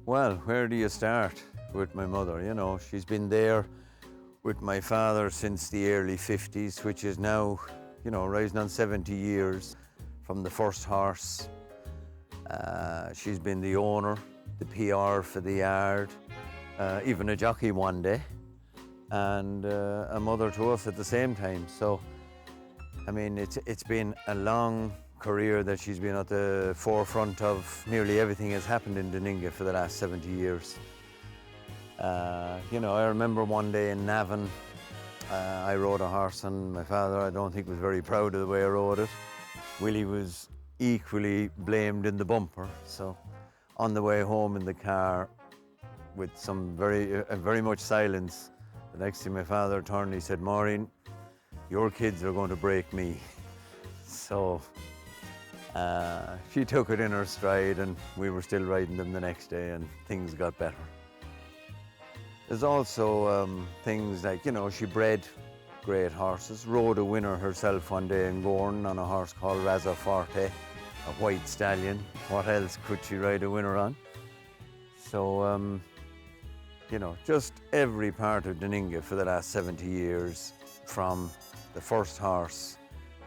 Well, where do you start with my mother? You know, she's been there with my father since the early 50s, which is now, you know, rising on 70 years from the first horse. She's been the owner, the PR for the yard, even a jockey one day, and a mother to us at the same time. So, I mean, it's been a long career that she's been at the forefront of nearly everything that's happened in Daninga for the last 70 years. You know, I remember one day in Navan, I rode a horse and my father, I don't think, was very proud of the way I rode it. Willie was equally blamed in the bumper. So on the way home in the car, with some very much silence, the next thing my father turned, he said, "Maureen, your kids are going to break me." So she took it in her stride, and we were still riding them the next day, and things got better. There's also things like, you know, she bred great horses, rode a winner herself one day in Gorn on a horse called Racehorse, a white stallion. What else could she ride a winner on? So, you know, just every part of Daninga for the last 70 years, from the first horse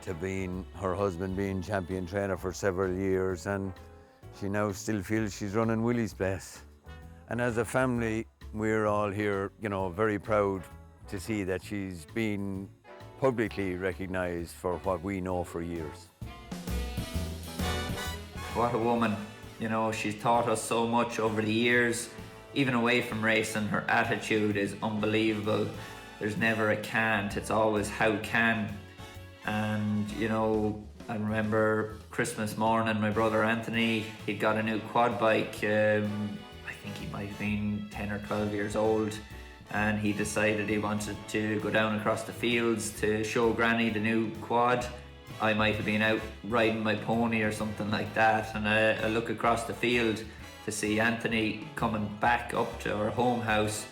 to being her husband being champion trainer for several years, and she now still feels she's running Willie's place. And as a family, we're all here, you know, very proud to see that she's been publicly recognised for what we know for years. What a woman. You know, she's taught us so much over the years. Even away from racing, her attitude is unbelievable. There's never a can't, it's always how can. And, you know, I remember Christmas morning, my brother Anthony, he'd got a new quad bike. I think he might have been 10 or 12 years old, and he decided he wanted to go down across the fields to show Granny the new quad. I might have been out riding my pony or something like that, and I look across the field to see Anthony coming back up to our home house,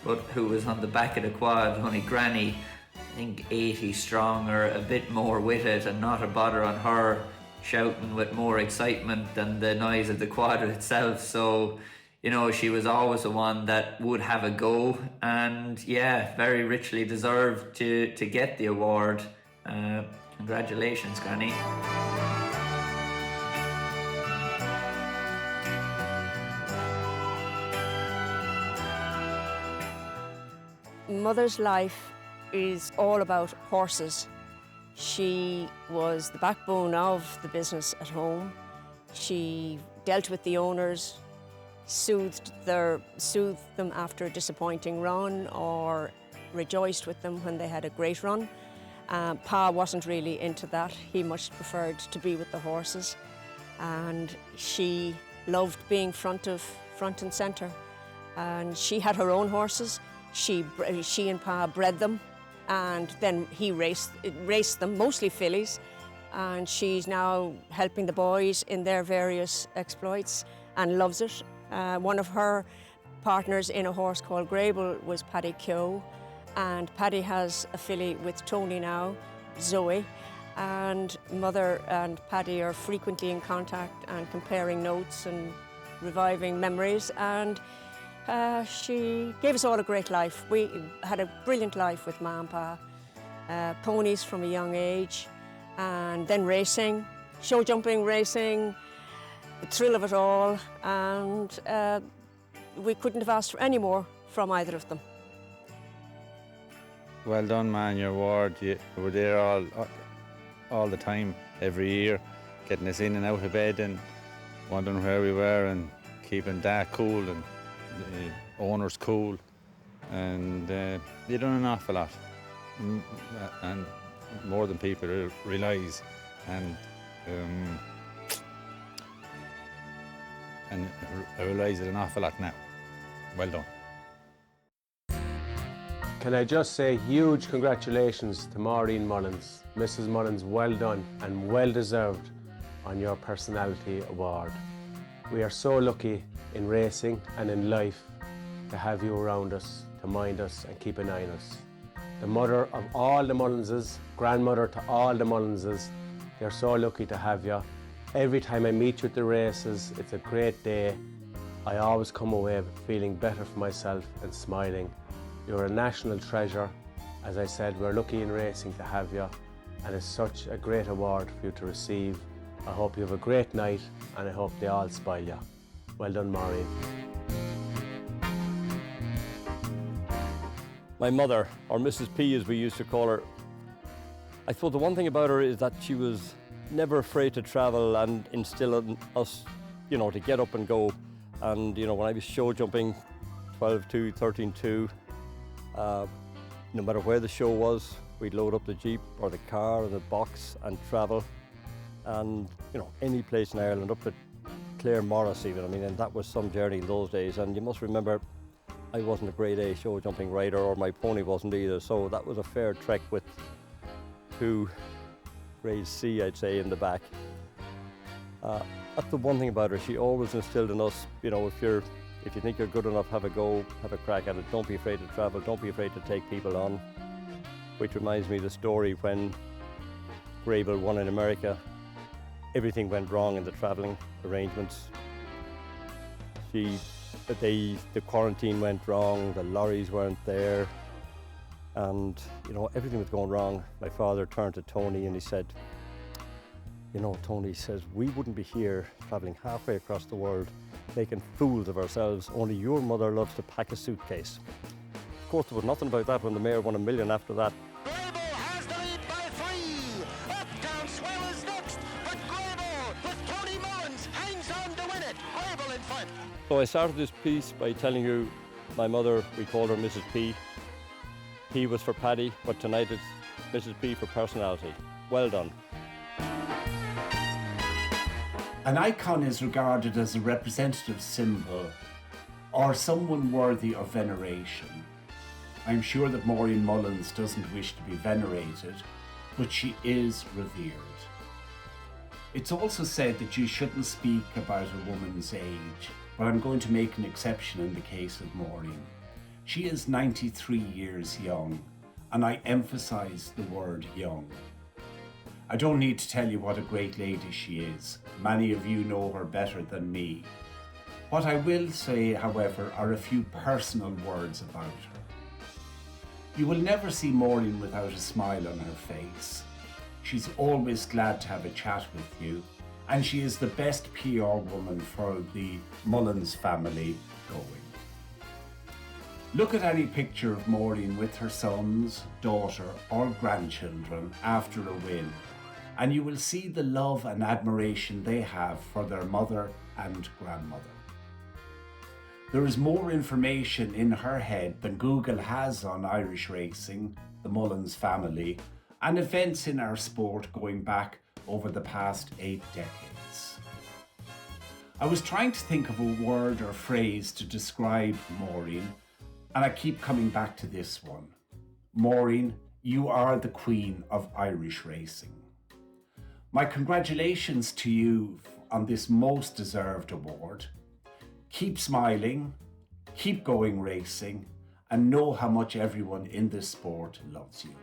but who was on the back of the quad, only Granny, I think 80 strong or a bit more with it, and not a bother on her, shouting with more excitement than the noise of the quad itself. So, you know, she was always the one that would have a go, and yeah, very richly deserved to get the award. Congratulations, Granny. Mother's life is all about horses. She was the backbone of the business at home. She dealt with the owners, soothed them after a disappointing run, or rejoiced with them when they had a great run. Pa wasn't really into that. He much preferred to be with the horses, and she loved being front and centre. And she had her own horses. She and Pa bred them, and then he raced them, mostly fillies, and she's now helping the boys in their various exploits and loves it. One of her partners in a horse called Grable was Paddy Keogh, and Paddy has a filly with Tony now, Zoe, and Mother and Paddy are frequently in contact and comparing notes and reviving memories, and she gave us all a great life. We had a brilliant life with Ma and Pa, ponies from a young age, and then racing, show jumping, racing, the thrill of it all, and we couldn't have asked for any more from either of them. Well done, man, your award. You were there all the time, every year, getting us in and out of bed and wondering where we were and keeping Dad cool and the owners cool. And you done an awful lot, and more than people realise. And I realise it an awful lot now. Well done. Can I just say huge congratulations to Maureen Mullins. Mrs. Mullins, well done and well deserved on your Personality Award. We are so lucky in racing and in life to have you around us, to mind us and keep an eye on us. The mother of all the Mullinses, grandmother to all the Mullinses, they're so lucky to have you. Every time I meet you at the races, it's a great day. I always come away feeling better for myself and smiling. You're a national treasure. As I said, we're lucky in racing to have you, and it's such a great award for you to receive. I hope you have a great night, and I hope they all spoil you. Well done, Maureen. My mother, or Mrs. P as we used to call her, I suppose the one thing about her is that she was never afraid to travel and instill in us, to get up and go. And, when I was show jumping, 12-2, 13-2, no matter where the show was, we'd load up the Jeep or the car or the box and travel. And, any place in Ireland, up to Clare Morris even, and that was some journey in those days. And you must remember, I wasn't a grade A show jumping rider, or my pony wasn't either, so that was a fair trek with 2 grade C, I'd say, in the back. That's the one thing about her. She always instilled in us, if you think you're good enough, have a go, have a crack at it. Don't be afraid to travel, don't be afraid to take people on. Which reminds me of the story when Grable won in America. Everything went wrong in the travelling arrangements. The quarantine went wrong, the lorries weren't there, and everything was going wrong. My father turned to Tony and he said, Tony says, we wouldn't be here travelling halfway across the world making fools of ourselves, only your mother loves to pack a suitcase. Of course, there was nothing about that when the mayor won $1 million after that. Grable has the lead by 3. Uptown Swell is next, but Grable with Tony Mullins hangs on to win it. Grable in front. So I started this piece by telling you my mother, we called her Mrs. P. P was for Paddy, but tonight it's Mrs. P for personality. Well done. An icon is regarded as a representative symbol or someone worthy of veneration. I'm sure that Maureen Mullins doesn't wish to be venerated, but she is revered. It's also said that you shouldn't speak about a woman's age, but I'm going to make an exception in the case of Maureen. She is 93 years young, and I emphasize the word young. I don't need to tell you what a great lady she is. Many of you know her better than me. What I will say, however, are a few personal words about her. You will never see Maureen without a smile on her face. She's always glad to have a chat with you, and she is the best PR woman for the Mullins family going. Look at any picture of Maureen with her sons, daughter or grandchildren after a win, and you will see the love and admiration they have for their mother and grandmother. There is more information in her head than Google has on Irish racing, the Mullins family, and events in our sport going back over the past 8 decades. I was trying to think of a word or phrase to describe Maureen, and I keep coming back to this one. Maureen, you are the queen of Irish racing. My congratulations to you on this most deserved award. Keep smiling, keep going racing, and know how much everyone in this sport loves you.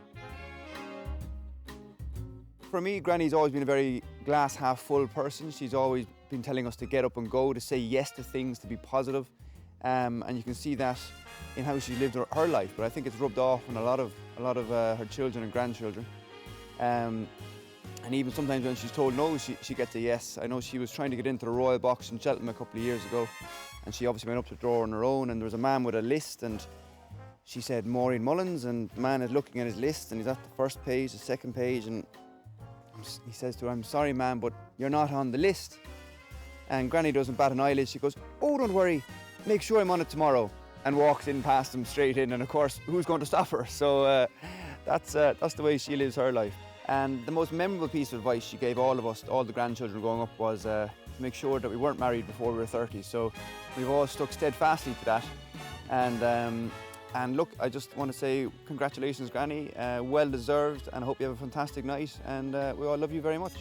For me, Granny's always been a very glass half full person. She's always been telling us to get up and go, to say yes to things, to be positive. And you can see that in how she lived her life, but I think it's rubbed off on a lot of her children and grandchildren. And even sometimes when she's told no, she gets a yes. I know she was trying to get into the Royal Box in Cheltenham a couple of years ago, and she obviously went up to the door on her own, and there was a man with a list, and she said Maureen Mullins, and the man is looking at his list, and he's at the first page, the second page, and he says to her, "I'm sorry, ma'am, but you're not on the list." And Granny doesn't bat an eyelid. She goes, "Oh, don't worry, make sure I'm on it tomorrow," and walks in past him straight in. And of course, who's going to stop her? So that's the way she lives her life. And the most memorable piece of advice she gave all of us, all the grandchildren growing up, was to make sure that we weren't married before we were 30. So we've all stuck steadfastly to that. And look, I just want to say congratulations, Granny. Well deserved, and I hope you have a fantastic night. And we all love you very much.